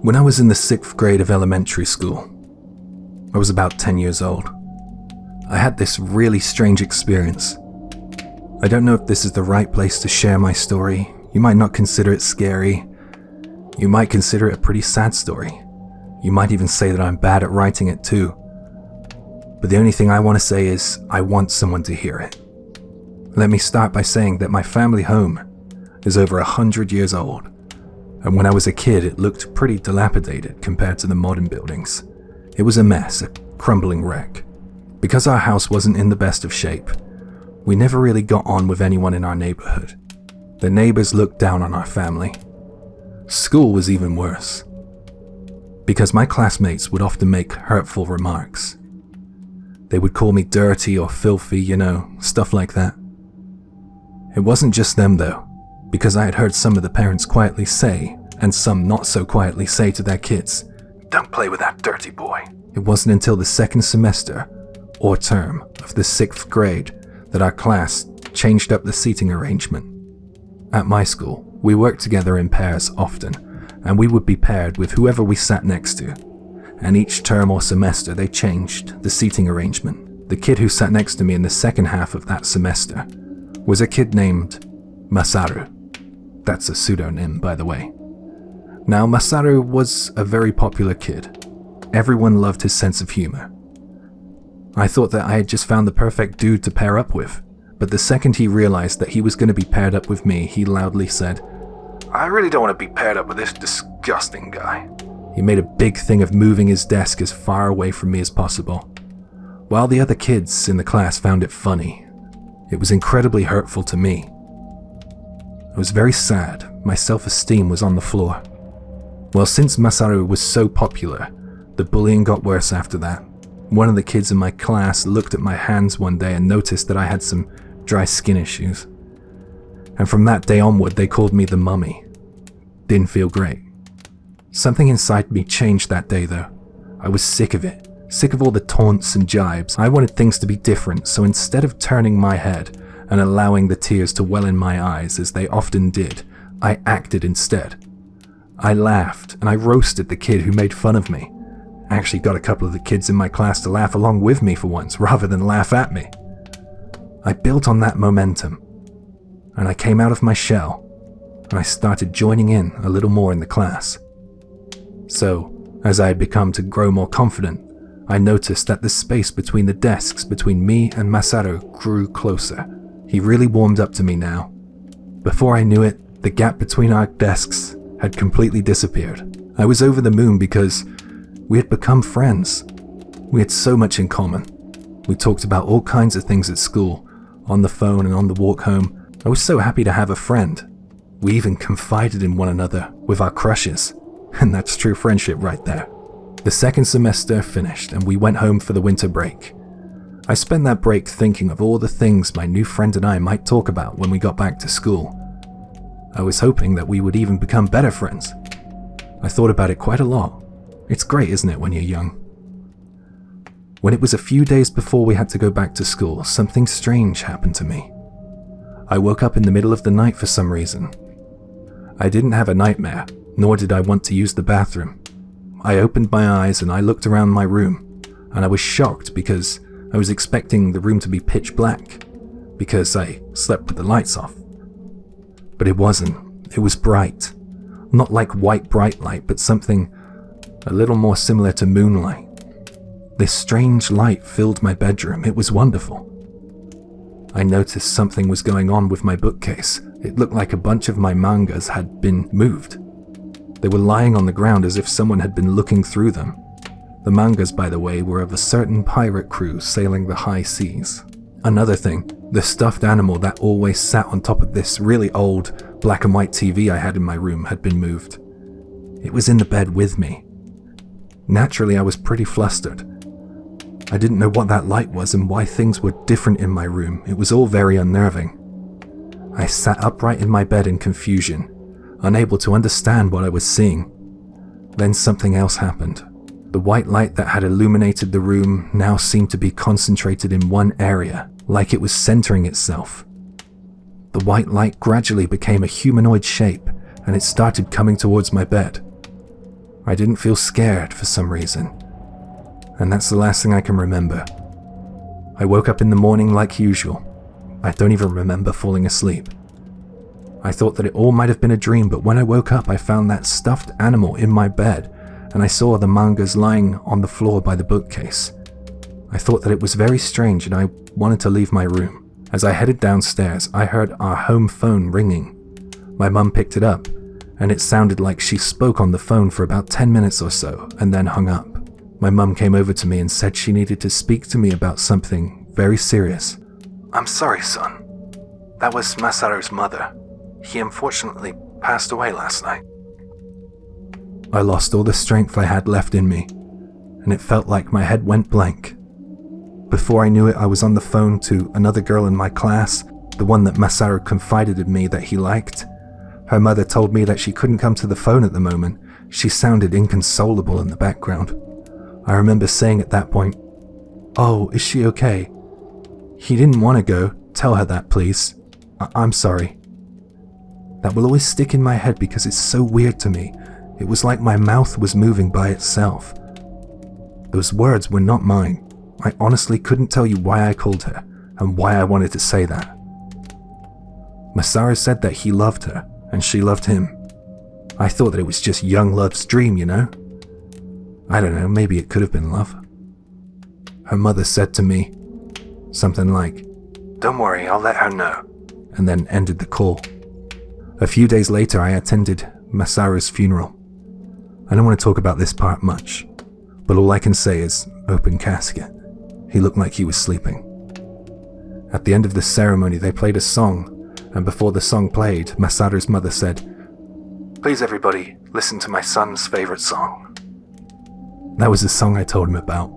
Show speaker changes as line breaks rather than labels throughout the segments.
When I was in the 6th grade of elementary school, I was about 10 years old. I had this really strange experience. I don't know if this is the right place to share my story. You might not consider it scary. You might consider it a pretty sad story. You might even say that I'm bad at writing it too. But the only thing I want to say is I want someone to hear it. Let me start by saying that my family home is over 100 years old. And when I was a kid, it looked pretty dilapidated compared to the modern buildings. It was a mess, a crumbling wreck. Because our house wasn't in the best of shape, we never really got on with anyone in our neighborhood. The neighbors looked down on our family. School was even worse, because my classmates would often make hurtful remarks. They would call me dirty or filthy, stuff like that. It wasn't just them though, because I had heard some of the parents quietly say, and some not so quietly say to their kids, "Don't play with that dirty boy." It wasn't until the 2nd semester, or term, of the 6th grade that our class changed up the seating arrangement. At my school, we worked together in pairs often, and we would be paired with whoever we sat next to. And each term or semester they changed the seating arrangement. The kid who sat next to me in the second half of that semester was a kid named Masaru. That's a pseudonym, by the way. Now, Masaru was a very popular kid. Everyone loved his sense of humor. I thought that I had just found the perfect dude to pair up with, but the second he realized that he was going to be paired up with me, he loudly said, "I really don't want to be paired up with this disgusting guy." He made a big thing of moving his desk as far away from me as possible. While the other kids in the class found it funny, it was incredibly hurtful to me. I was very sad. My self-esteem was on the floor. Well, since Masaru was so popular, the bullying got worse after that. One of the kids in my class looked at my hands one day and noticed that I had some dry skin issues. And from that day onward, they called me the mummy. Didn't feel great. Something inside me changed that day though. I was sick of it. Sick of all the taunts and jibes. I wanted things to be different, so instead of turning my head and allowing the tears to well in my eyes as they often did, I acted instead. I laughed and I roasted the kid who made fun of me. I actually got a couple of the kids in my class to laugh along with me for once, rather than laugh at me. I built on that momentum, and I came out of my shell, and I started joining in a little more in the class. So, as I had become to grow more confident, I noticed that the space between the desks between me and Masaru grew closer. He really warmed up to me now. Before I knew it, the gap between our desks had completely disappeared. I was over the moon because we had become friends. We had so much in common. We talked about all kinds of things at school, on the phone and on the walk home. I was so happy to have a friend. We even confided in one another with our crushes. And that's true friendship right there. The 2nd semester finished and we went home for the winter break. I spent that break thinking of all the things my new friend and I might talk about when we got back to school. I was hoping that we would even become better friends. I thought about it quite a lot. It's great, isn't it, when you're young? When it was a few days before we had to go back to school, something strange happened to me. I woke up in the middle of the night for some reason. I didn't have a nightmare, nor did I want to use the bathroom. I opened my eyes and I looked around my room, and I was shocked because I was expecting the room to be pitch black, because I slept with the lights off. But it wasn't. It was bright. Not like white bright light, but something a little more similar to moonlight. This strange light filled my bedroom. It was wonderful. I noticed something was going on with my bookcase. It looked like a bunch of my mangas had been moved. They were lying on the ground as if someone had been looking through them. The mangas, by the way, were of a certain pirate crew sailing the high seas. Another thing, the stuffed animal that always sat on top of this really old black and white TV I had in my room had been moved. It was in the bed with me. Naturally, I was pretty flustered. I didn't know what that light was and why things were different in my room. It was all very unnerving. I sat upright in my bed in confusion, unable to understand what I was seeing. Then something else happened. The white light that had illuminated the room now seemed to be concentrated in one area, like it was centering itself. The white light gradually became a humanoid shape, and it started coming towards my bed. I didn't feel scared for some reason, and that's the last thing I can remember. I woke up in the morning like usual. I don't even remember falling asleep. I thought that it all might have been a dream, but when I woke up I found that stuffed animal in my bed, and I saw the mangas lying on the floor by the bookcase. I thought that it was very strange and I wanted to leave my room. As I headed downstairs, I heard our home phone ringing. My mum picked it up, and it sounded like she spoke on the phone for about 10 minutes or so, and then hung up. My mum came over to me and said she needed to speak to me about something very serious. "I'm sorry, son. That was Masaru's mother. He unfortunately passed away last night." I lost all the strength I had left in me, and it felt like my head went blank. Before I knew it, I was on the phone to another girl in my class, the one that Masaru confided in me that he liked. Her mother told me that she couldn't come to the phone at the moment. She sounded inconsolable in the background. I remember saying at that point, "Oh, is she okay? He didn't want to go. Tell her that, please. I'm sorry." That will always stick in my head because it's so weird to me. It was like my mouth was moving by itself. Those words were not mine. I honestly couldn't tell you why I called her and why I wanted to say that. Masaru said that he loved her and she loved him. I thought that it was just young love's dream, you know? I don't know, maybe it could have been love. Her mother said to me something like, "Don't worry, I'll let her know," and then ended the call. A few days later, I attended Masaru's funeral. I don't want to talk about this part much, but all I can say is open casket. He looked like he was sleeping. At the end of the ceremony, they played a song, and before the song played, Masaru's mother said, "Please everybody, listen to my son's favorite song." That was the song I told him about.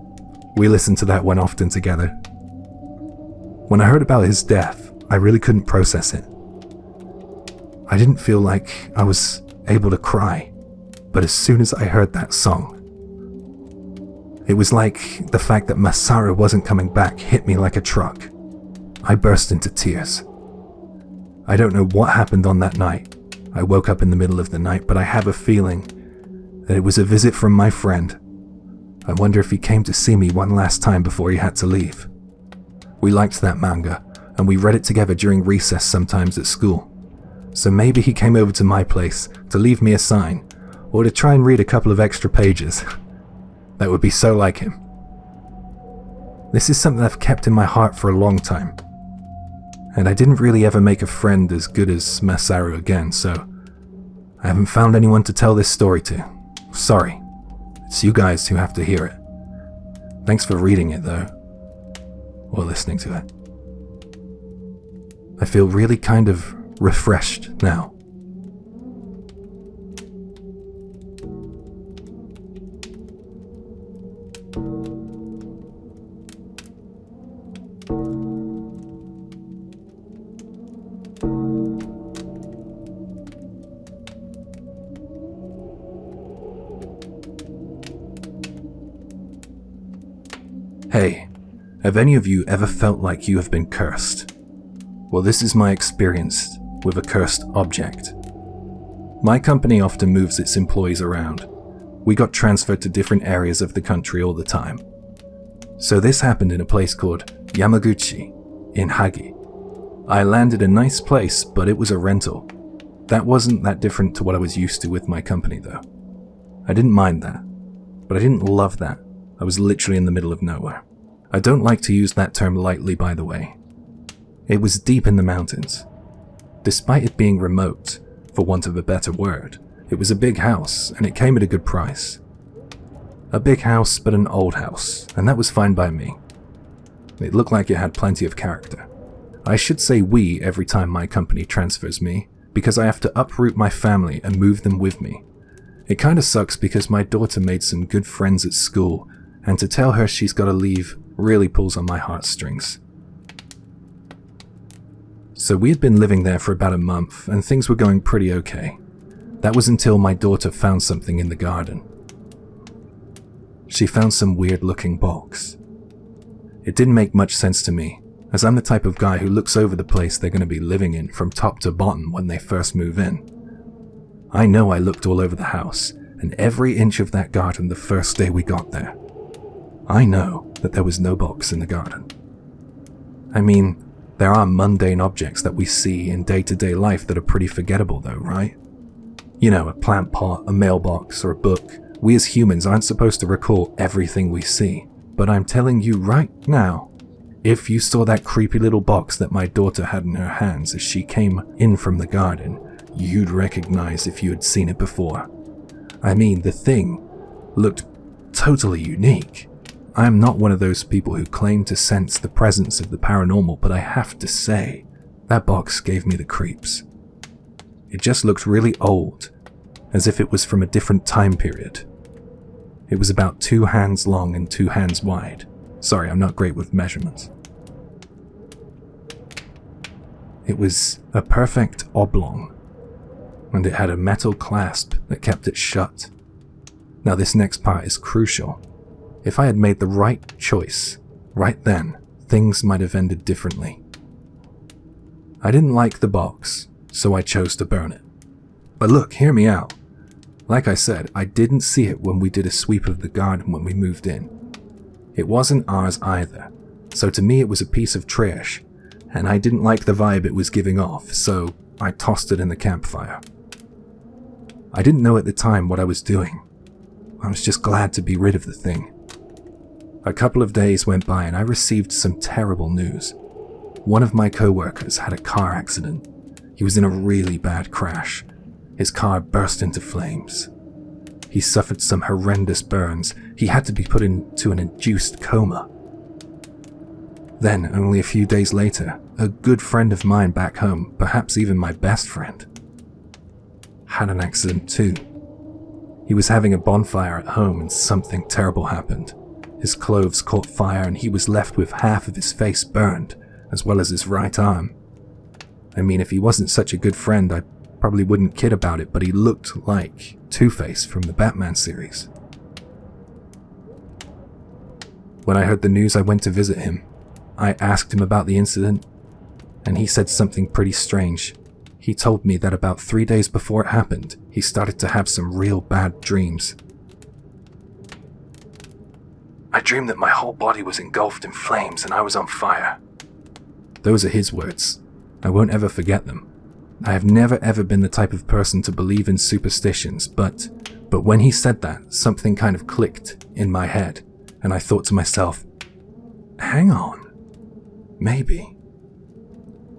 We listened to that one often together. When I heard about his death, I really couldn't process it. I didn't feel like I was able to cry, but as soon as I heard that song, it was like the fact that Masaru wasn't coming back hit me like a truck. I burst into tears. I don't know what happened on that night. I woke up in the middle of the night, but I have a feeling that it was a visit from my friend. I wonder if he came to see me one last time before he had to leave. We liked that manga, and we read it together during recess sometimes at school. So maybe he came over to my place to leave me a sign, or to try and read a couple of extra pages. That would be so like him. This is something I've kept in my heart for a long time. And I didn't really ever make a friend as good as Masaru again, so I haven't found anyone to tell this story to. Sorry. It's you guys who have to hear it. Thanks for reading it, though. Or listening to it. I feel really kind of refreshed now. Hey, have any of you ever felt like you have been cursed? Well, this is my experience with a cursed object. My company often moves its employees around. We got transferred to different areas of the country all the time. So this happened in a place called Yamaguchi in Hagi. I landed a nice place, but it was a rental. That wasn't that different to what I was used to with my company though. I didn't mind that, but I didn't love that. I was literally in the middle of nowhere. I don't like to use that term lightly, by the way. It was deep in the mountains. Despite it being remote, for want of a better word, it was a big house, and it came at a good price. A big house, but an old house, and that was fine by me. It looked like it had plenty of character. I should say we every time my company transfers me, because I have to uproot my family and move them with me. It kinda sucks because my daughter made some good friends at school, and to tell her she's gotta leave really pulls on my heartstrings. So we had been living there for about a month, and things were going pretty okay. That was until my daughter found something in the garden. She found some weird-looking box. It didn't make much sense to me, as I'm the type of guy who looks over the place they're going to be living in from top to bottom when they first move in. I know I looked all over the house, and every inch of that garden the first day we got there. I know that there was no box in the garden. I mean, there are mundane objects that we see in day-to-day life that are pretty forgettable though, right? You know, a plant pot, a mailbox, or a book. We as humans aren't supposed to recall everything we see, but I'm telling you right now, if you saw that creepy little box that my daughter had in her hands as she came in from the garden, you'd recognize if you had seen it before. I mean, the thing looked totally unique. I am not one of those people who claim to sense the presence of the paranormal, but I have to say, that box gave me the creeps. It just looked really old, as if it was from a different time period. It was about 2 hands long and 2 hands wide. Sorry, I'm not great with measurements. It was a perfect oblong, and it had a metal clasp that kept it shut. Now this next part is crucial. If I had made the right choice, right then, things might have ended differently. I didn't like the box, so I chose to burn it. But look, hear me out. Like I said, I didn't see it when we did a sweep of the garden when we moved in. It wasn't ours either, so to me it was a piece of trash, and I didn't like the vibe it was giving off, so I tossed it in the campfire. I didn't know at the time what I was doing. I was just glad to be rid of the thing. A couple of days went by and I received some terrible news. One of my co-workers had a car accident. He was in a really bad crash. His car burst into flames. He suffered some horrendous burns. He had to be put into an induced coma. Then, only a few days later, a good friend of mine back home, perhaps even my best friend, had an accident too. He was having a bonfire at home and something terrible happened. His clothes caught fire and he was left with half of his face burned, as well as his right arm. I mean, if he wasn't such a good friend, I probably wouldn't kid about it, but he looked like Two-Face from the Batman series. When I heard the news, I went to visit him. I asked him about the incident, and he said something pretty strange. He told me that about 3 days before it happened, he started to have some real bad dreams. I dreamed that my whole body was engulfed in flames and I was on fire. Those are his words. I won't ever forget them. I have never ever been the type of person to believe in superstitions, but when he said that, something kind of clicked in my head, and I thought to myself, hang on. Maybe.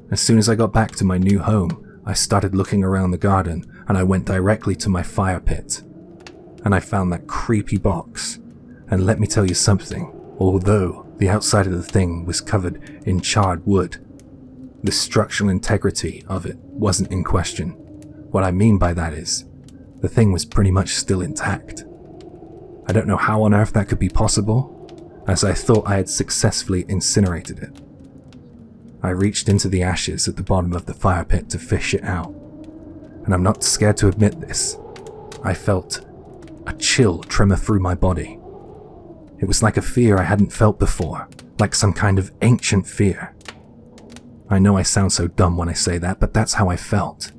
As soon as I got back to my new home, I started looking around the garden and I went directly to my fire pit. And I found that creepy box. And let me tell you something, although the outside of the thing was covered in charred wood, the structural integrity of it wasn't in question. What I mean by that is, the thing was pretty much still intact. I don't know how on earth that could be possible, as I thought I had successfully incinerated it. I reached into the ashes at the bottom of the fire pit to fish it out, and I'm not scared to admit this. I felt a chill tremor through my body. It was like a fear I hadn't felt before, like some kind of ancient fear. I know I sound so dumb when I say that, but that's how I felt.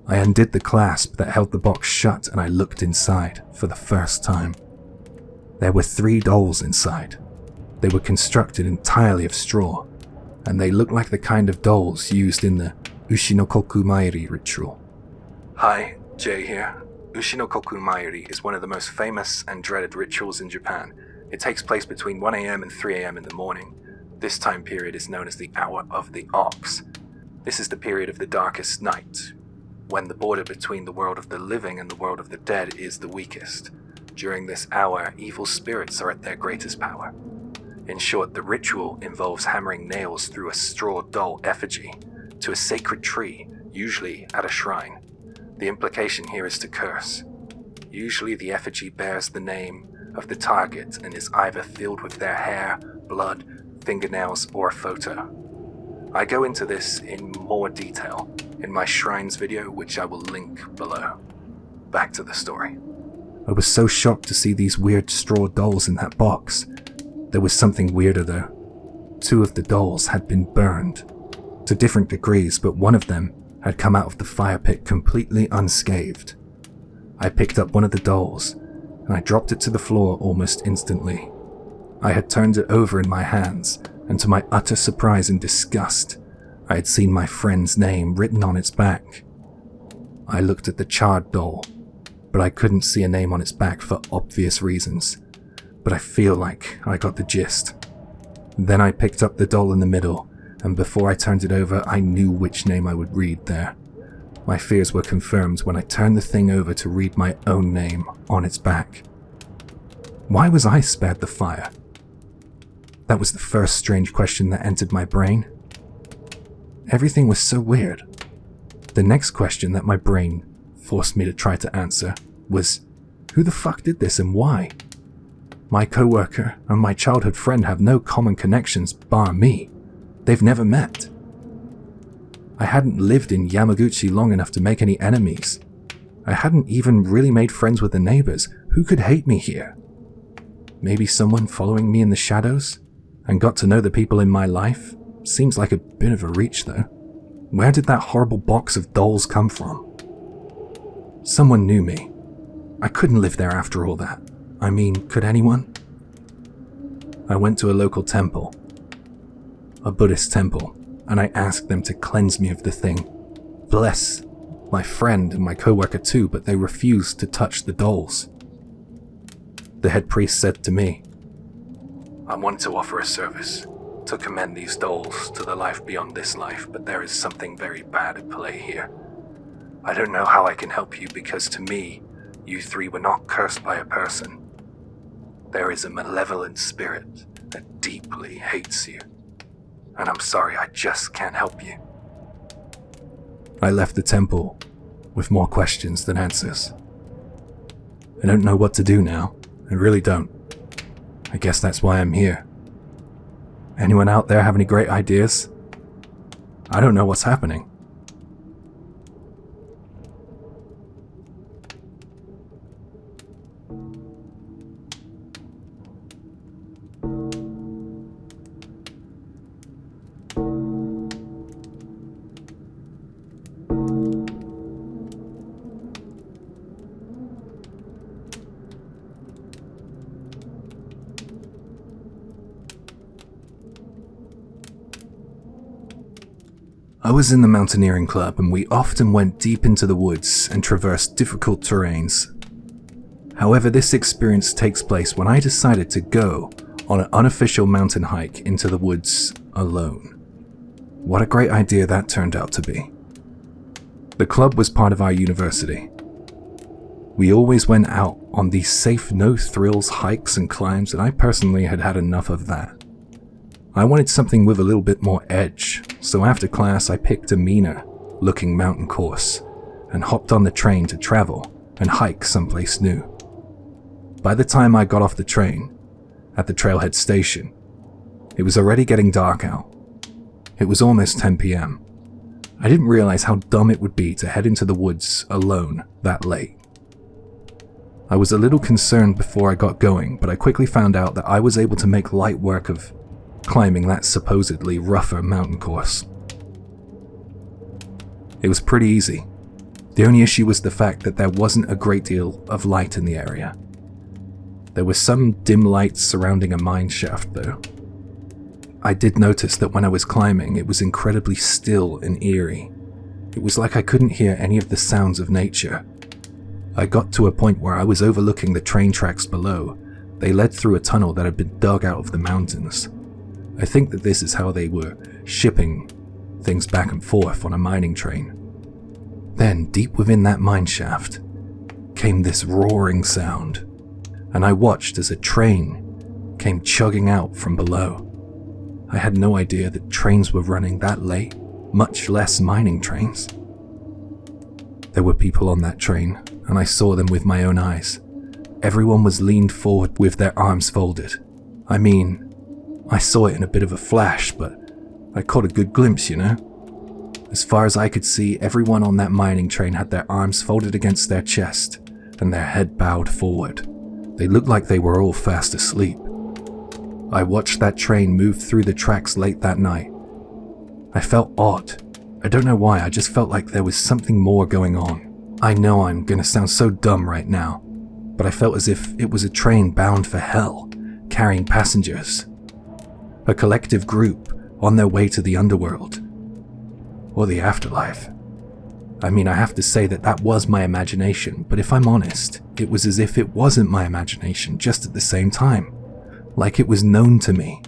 I undid the clasp that held the box shut and I looked inside for the first time. There were 3 dolls inside. They were constructed entirely of straw, and they looked like the kind of dolls used in the Ushinokoku-mairi ritual. Hi, Jay here. Ushinokoku-mairi is one of the most famous and dreaded rituals in Japan. It takes place between 1 a.m. and 3 a.m. in the morning. This time period is known as the Hour of the Ox. This is the period of the darkest night, when the border between the world of the living and the world of the dead is the weakest. During this hour, evil spirits are at their greatest power. In short, the ritual involves hammering nails through a straw doll effigy to a sacred tree, usually at a shrine. The implication here is to curse. Usually the effigy bears the name of the target and is either filled with their hair, blood, fingernails, or a photo. I go into this in more detail in my shrines video, which I will link below. Back to the story. I was so shocked to see these weird straw dolls in that box. There was something weirder though. 2 of the dolls had been burned, to different degrees, but one of them had come out of the fire pit completely unscathed. I picked up one of the dolls, and I dropped it to the floor almost instantly. I had turned it over in my hands, and to my utter surprise and disgust, I had seen my friend's name written on its back. I looked at the charred doll, but I couldn't see a name on its back for obvious reasons, but I feel like I got the gist. Then I picked up the doll in the middle, and before I turned it over, I knew which name I would read there. My fears were confirmed when I turned the thing over to read my own name on its back. Why was I spared the fire? That was the first strange question that entered my brain. Everything was so weird. The next question that my brain forced me to try to answer was, who the fuck did this and why? My coworker and my childhood friend have no common connections bar me. They've never met. I hadn't lived in Yamaguchi long enough to make any enemies. I hadn't even really made friends with the neighbors. Who could hate me here? Maybe someone following me in the shadows and got to know the people in my life? Seems like a bit of a reach though. Where did that horrible box of dolls come from? Someone knew me. I couldn't live there after all that. I mean, could anyone? I went to a local temple, a Buddhist temple, and I asked them to cleanse me of the thing. Bless my friend and my coworker too, but they refused to touch the dolls. The head priest said to me, I want to offer a service, to commend these dolls to the life beyond this life, but there is something very bad at play here. I don't know how I can help you because to me, you three were not cursed by a person. There is a malevolent spirit that deeply hates you. And I'm sorry, I just can't help you. I left the temple with more questions than answers. I don't know what to do now. I really don't. I guess that's why I'm here. Anyone out there have any great ideas? I don't know what's happening. I was in the mountaineering club and we often went deep into the woods and traversed difficult terrains. However, this experience takes place when I decided to go on an unofficial mountain hike into the woods alone. What a great idea that turned out to be. The club was part of our university. We always went out on these safe, no-thrills hikes and climbs, and I personally had had enough of that. I wanted something with a little bit more edge, so after class I picked a meaner-looking mountain course and hopped on the train to travel and hike someplace new. By the time I got off the train, at the trailhead station, it was already getting dark out. It was almost 10 p.m. I didn't realize how dumb it would be to head into the woods alone that late. I was a little concerned before I got going, but I quickly found out that I was able to make light work of climbing that supposedly rougher mountain course. It was pretty easy. The only issue was the fact that there wasn't a great deal of light in the area. There were some dim lights surrounding a mineshaft though. I did notice that when I was climbing, it was incredibly still and eerie. It was like I couldn't hear any of the sounds of nature. I got to a point where I was overlooking the train tracks below. They led through a tunnel that had been dug out of the mountains. I think that this is how they were shipping things back and forth on a mining train. Then, deep within that mineshaft, came this roaring sound, and I watched as a train came chugging out from below. I had no idea that trains were running that late, much less mining trains. There were people on that train, and I saw them with my own eyes. Everyone was leaned forward with their arms folded. I mean, I saw it in a bit of a flash, but I caught a good glimpse, you know? As far as I could see, everyone on that mining train had their arms folded against their chest and their head bowed forward. They looked like they were all fast asleep. I watched that train move through the tracks late that night. I felt odd. I don't know why, I just felt like there was something more going on. I know I'm gonna sound so dumb right now, but I felt as if it was a train bound for hell, carrying passengers. A collective group on their way to the underworld. Or the afterlife. I mean, I have to say that was my imagination, but if I'm honest, it was as if it wasn't my imagination just at the same time. Like it was known to me.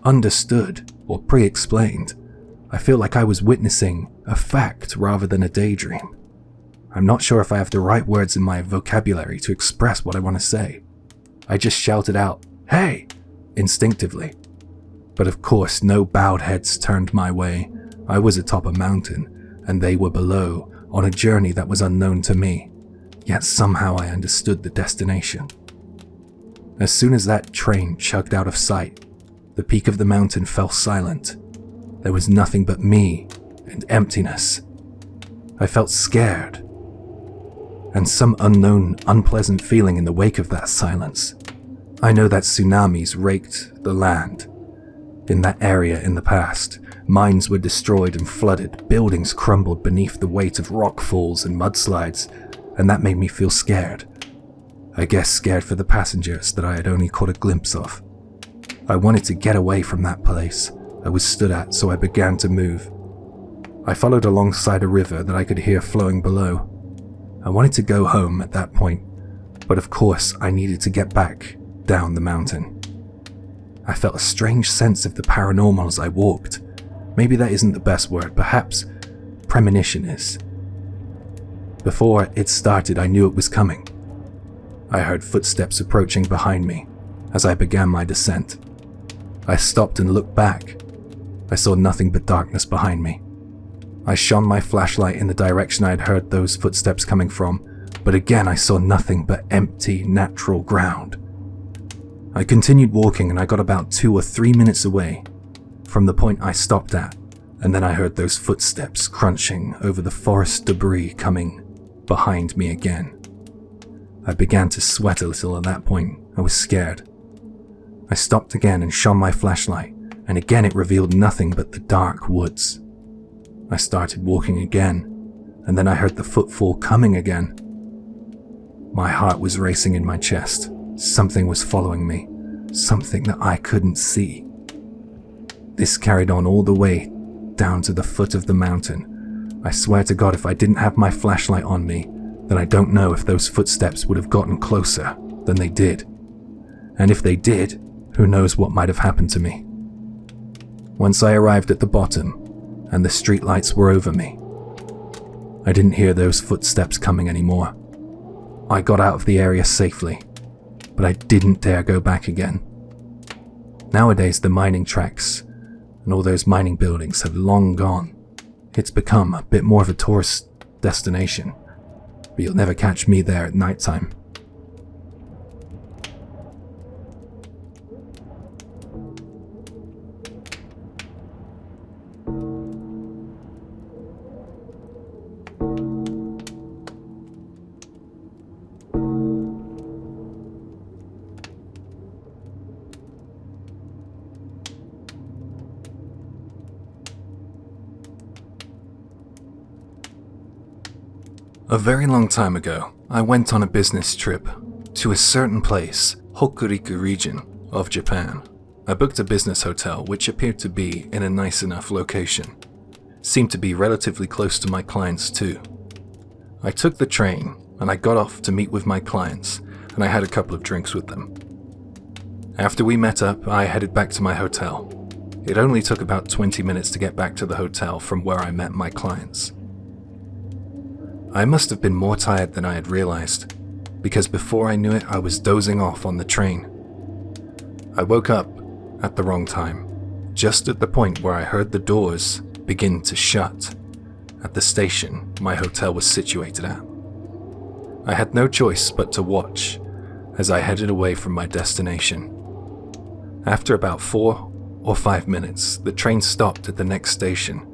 Understood, or pre-explained. I feel like I was witnessing a fact rather than a daydream. I'm not sure if I have the right words in my vocabulary to express what I want to say. I just shouted out, "Hey!" instinctively. But of course, no bowed heads turned my way. I was atop a mountain, and they were below, on a journey that was unknown to me. Yet somehow I understood the destination. As soon as that train chugged out of sight, the peak of the mountain fell silent. There was nothing but me and emptiness. I felt scared, and some unknown, unpleasant feeling in the wake of that silence. I know that tsunamis raked the land. In that area in the past, mines were destroyed and flooded, buildings crumbled beneath the weight of rock falls and mudslides, and that made me feel scared. I guess scared for the passengers that I had only caught a glimpse of. I wanted to get away from that place I was stood at, so I began to move. I followed alongside a river that I could hear flowing below. I wanted to go home at that point, but of course I needed to get back down the mountain. I felt a strange sense of the paranormal as I walked. Maybe that isn't the best word, perhaps premonition is. Before it started, I knew it was coming. I heard footsteps approaching behind me as I began my descent. I stopped and looked back. I saw nothing but darkness behind me. I shone my flashlight in the direction I had heard those footsteps coming from, but again I saw nothing but empty, natural ground. I continued walking and I got about 2 or 3 minutes away from the point I stopped at, and then I heard those footsteps crunching over the forest debris coming behind me again. I began to sweat a little at that point. I was scared. I stopped again and shone my flashlight, and again it revealed nothing but the dark woods. I started walking again, and then I heard the footfall coming again. My heart was racing in my chest. Something was following me, something that I couldn't see. This carried on all the way down to the foot of the mountain. I swear to God, if I didn't have my flashlight on me, then I don't know if those footsteps would have gotten closer than they did. And if they did, who knows what might have happened to me. Once I arrived at the bottom, and the streetlights were over me, I didn't hear those footsteps coming anymore. I got out of the area safely, but I didn't dare go back again. Nowadays, the mining tracks and all those mining buildings have long gone. It's become a bit more of a tourist destination, but you'll never catch me there at nighttime. A very long time ago, I went on a business trip to a certain place, Hokuriku region of Japan. I booked a business hotel which appeared to be in a nice enough location. Seemed to be relatively close to my clients too. I took the train and I got off to meet with my clients, and I had a couple of drinks with them. After we met up, I headed back to my hotel. It only took about 20 minutes to get back to the hotel from where I met my clients. I must have been more tired than I had realized, because before I knew it, I was dozing off on the train. I woke up at the wrong time, just at the point where I heard the doors begin to shut at the station my hotel was situated at. I had no choice but to watch as I headed away from my destination. After about 4 or 5 minutes, the train stopped at the next station,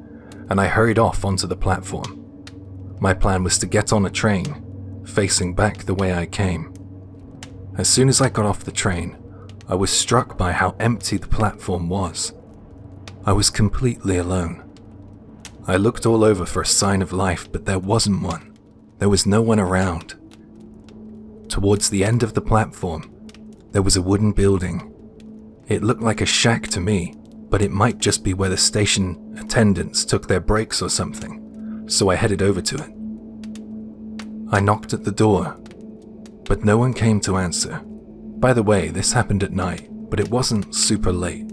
and I hurried off onto the platform. My plan was to get on a train, facing back the way I came. As soon as I got off the train, I was struck by how empty the platform was. I was completely alone. I looked all over for a sign of life, but there wasn't one. There was no one around. Towards the end of the platform, there was a wooden building. It looked like a shack to me, but it might just be where the station attendants took their breaks or something, so I headed over to it. I knocked at the door, but no one came to answer. By the way, this happened at night, but it wasn't super late.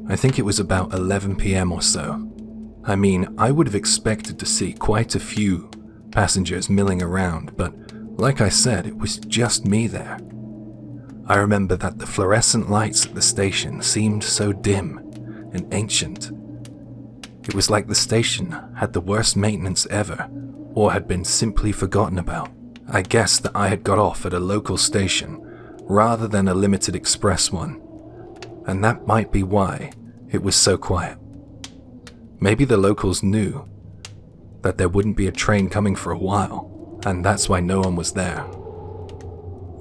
I think it was about 11 p.m. or so. I mean, I would have expected to see quite a few passengers milling around, but like I said, it was just me there. I remember that the fluorescent lights at the station seemed so dim and ancient. It was like the station had the worst maintenance ever, or had been simply forgotten about. I guessed that I had got off at a local station rather than a limited express one, and that might be why it was so quiet. Maybe the locals knew that there wouldn't be a train coming for a while, and that's why no one was there.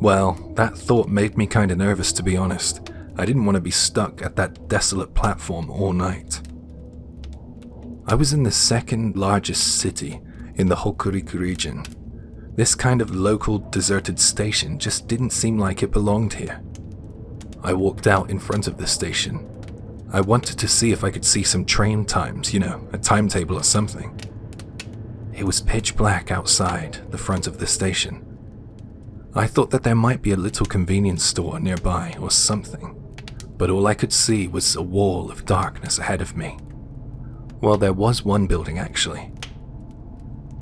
Well, that thought made me kinda nervous, to be honest. I didn't want to be stuck at that desolate platform all night. I was in the second largest city in the Hokuriku region. This kind of local deserted station just didn't seem like it belonged here. I walked out in front of the station. I wanted to see if I could see some train times, a timetable or something. It was pitch black outside the front of the station. I thought that there might be a little convenience store nearby or something, but all I could see was a wall of darkness ahead of me. Well, there was one building actually.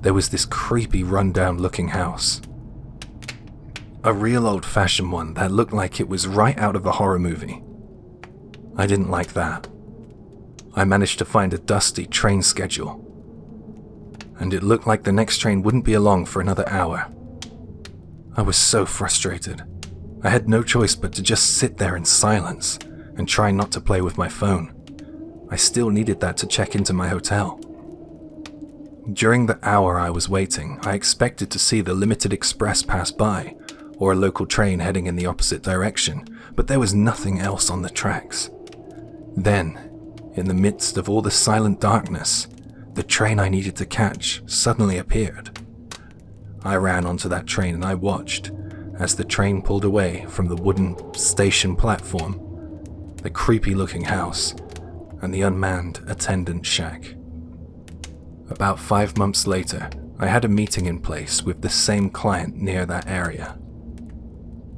There was this creepy rundown looking house. A real old-fashioned one that looked like it was right out of a horror movie. I didn't like that. I managed to find a dusty train schedule, and it looked like the next train wouldn't be along for another hour. I was so frustrated. I had no choice but to just sit there in silence and try not to play with my phone. I still needed that to check into my hotel. During the hour I was waiting, I expected to see the limited express pass by, or a local train heading in the opposite direction, but there was nothing else on the tracks. Then, in the midst of all the silent darkness, the train I needed to catch suddenly appeared. I ran onto that train and I watched as the train pulled away from the wooden station platform, the creepy-looking house, and the unmanned attendant shack. About 5 months later, I had a meeting in place with the same client near that area.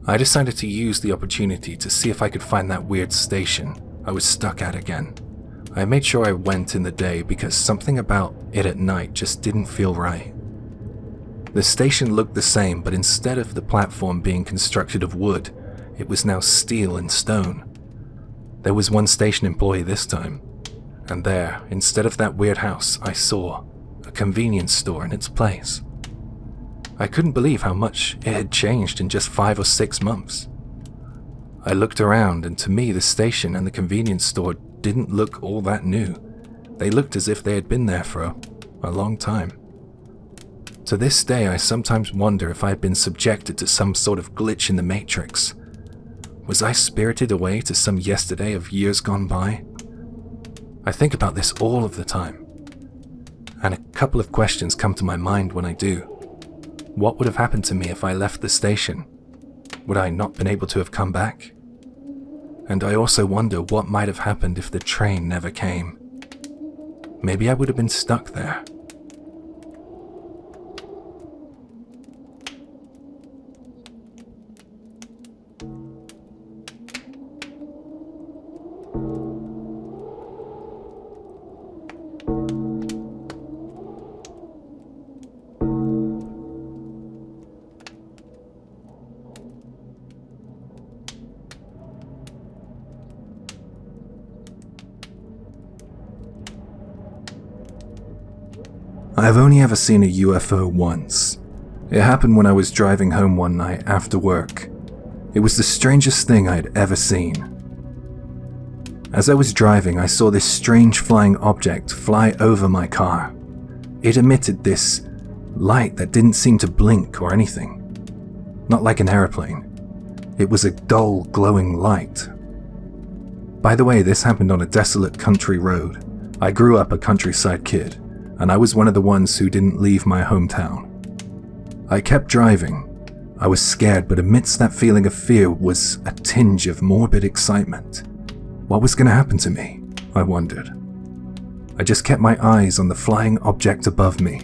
I decided to use the opportunity to see if I could find that weird station I was stuck at again. I made sure I went in the day because something about it at night just didn't feel right. The station looked the same, but instead of the platform being constructed of wood, it was now steel and stone. There was one station employee this time, and there, instead of that weird house, I saw a convenience store in its place. I couldn't believe how much it had changed in just 5 or 6 months. I looked around, and to me the station and the convenience store didn't look all that new. They looked as if they had been there for a long time. To this day, I sometimes wonder if I had been subjected to some sort of glitch in the Matrix. Was I spirited away to some yesterday of years gone by? I think about this all of the time, and a couple of questions come to my mind when I do. What would have happened to me if I left the station? Would I not been able to have come back? And I also wonder what might have happened if the train never came. Maybe I would have been stuck there. I've only ever seen a UFO once. It happened when I was driving home one night after work. It was the strangest thing I had ever seen. As I was driving, I saw this strange flying object fly over my car. It emitted this light that didn't seem to blink or anything. Not like an aeroplane. It was a dull, glowing light. By the way, this happened on a desolate country road. I grew up a countryside kid, and I was one of the ones who didn't leave my hometown. I kept driving. I was scared, but amidst that feeling of fear was a tinge of morbid excitement. What was going to happen to me? I wondered. I just kept my eyes on the flying object above me.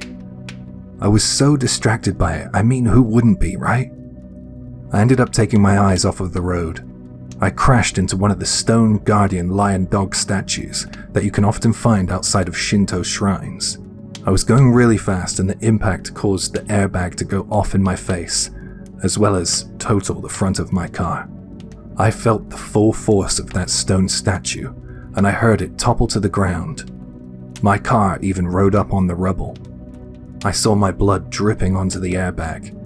I was so distracted by it. I mean, who wouldn't be, right? I ended up taking my eyes off of the road. I crashed into one of the stone guardian lion dog statues that you can often find outside of Shinto shrines. I was going really fast and the impact caused the airbag to go off in my face, as well as total the front of my car. I felt the full force of that stone statue, and I heard it topple to the ground. My car even rode up on the rubble. I saw my blood dripping onto the airbag.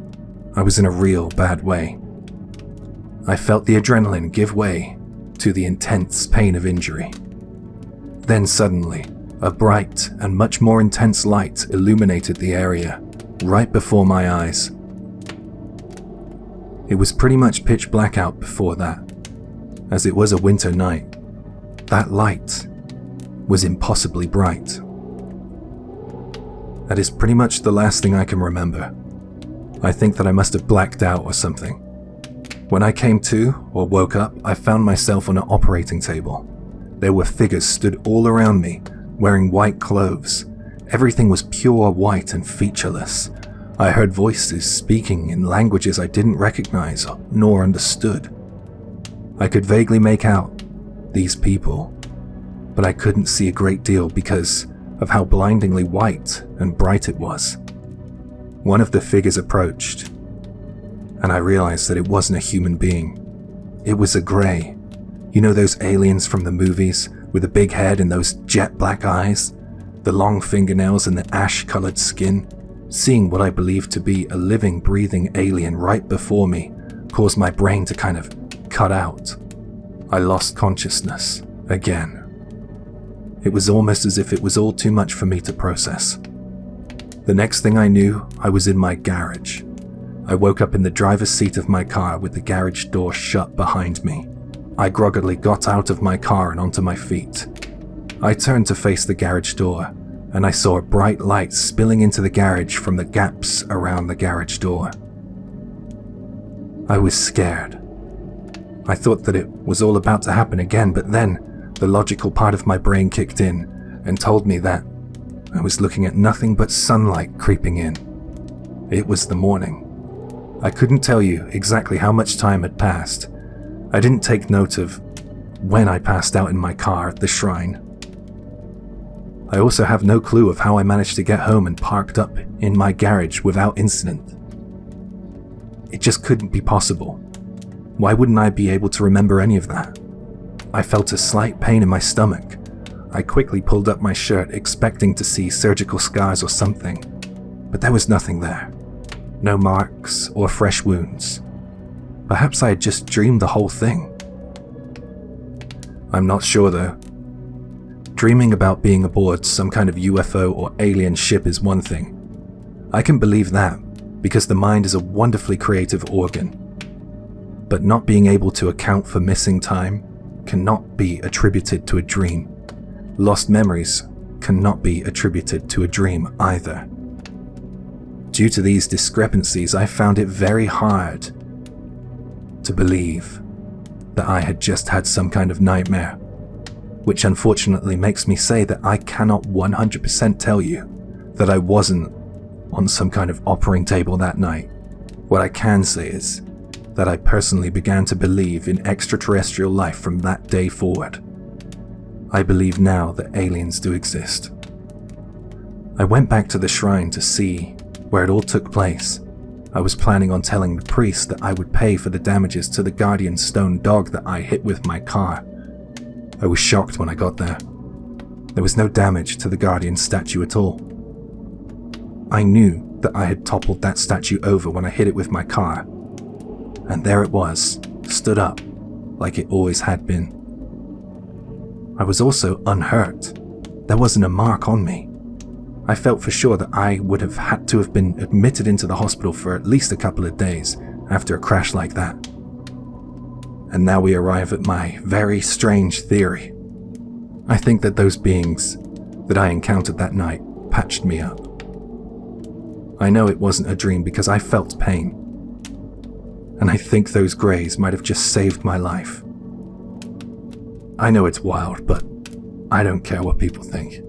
I was in a real bad way. I felt the adrenaline give way to the intense pain of injury. Then suddenly, a bright and much more intense light illuminated the area, right before my eyes. It was pretty much pitch black out before that, as it was a winter night. That light was impossibly bright. That is pretty much the last thing I can remember. I think that I must have blacked out or something. When I came to, or woke up, I found myself on an operating table. There were figures stood all around me, wearing white clothes. Everything was pure white and featureless. I heard voices speaking in languages I didn't recognize nor understood. I could vaguely make out these people, but I couldn't see a great deal because of how blindingly white and bright it was. One of the figures approached, and I realized that it wasn't a human being. It was a gray. You know those aliens from the movies with a big head and those jet black eyes, the long fingernails and the ash-colored skin? Seeing what I believed to be a living, breathing alien right before me caused my brain to kind of cut out. I lost consciousness again. It was almost as if it was all too much for me to process. The next thing I knew, I was in my garage. I woke up in the driver's seat of my car with the garage door shut behind me. I groggily got out of my car and onto my feet. I turned to face the garage door, and I saw a bright light spilling into the garage from the gaps around the garage door. I was scared. I thought that it was all about to happen again, but then the logical part of my brain kicked in and told me that I was looking at nothing but sunlight creeping in. It was the morning. I couldn't tell you exactly how much time had passed. I didn't take note of when I passed out in my car at the shrine. I also have no clue of how I managed to get home and parked up in my garage without incident. It just couldn't be possible. Why wouldn't I be able to remember any of that? I felt a slight pain in my stomach. I quickly pulled up my shirt, expecting to see surgical scars or something, but there was nothing there. No marks or fresh wounds. Perhaps I had just dreamed the whole thing. I'm not sure though. Dreaming about being aboard some kind of UFO or alien ship is one thing. I can believe that because the mind is a wonderfully creative organ. But not being able to account for missing time cannot be attributed to a dream. Lost memories cannot be attributed to a dream either. Due to these discrepancies, I found it very hard to believe that I had just had some kind of nightmare, which unfortunately makes me say that I cannot 100% tell you that I wasn't on some kind of operating table that night. What I can say is that I personally began to believe in extraterrestrial life from that day forward. I believe now that aliens do exist. I went back to the shrine to see where it all took place. I was planning on telling the priest that I would pay for the damages to the guardian stone dog that I hit with my car. I was shocked when I got there. There was no damage to the guardian statue at all. I knew that I had toppled that statue over when I hit it with my car, and there it was, stood up, like it always had been. I was also unhurt. There wasn't a mark on me. I felt for sure that I would have had to have been admitted into the hospital for at least a couple of days after a crash like that. And now we arrive at my very strange theory. I think that those beings that I encountered that night patched me up. I know it wasn't a dream because I felt pain. And I think those greys might have just saved my life. I know it's wild, but I don't care what people think.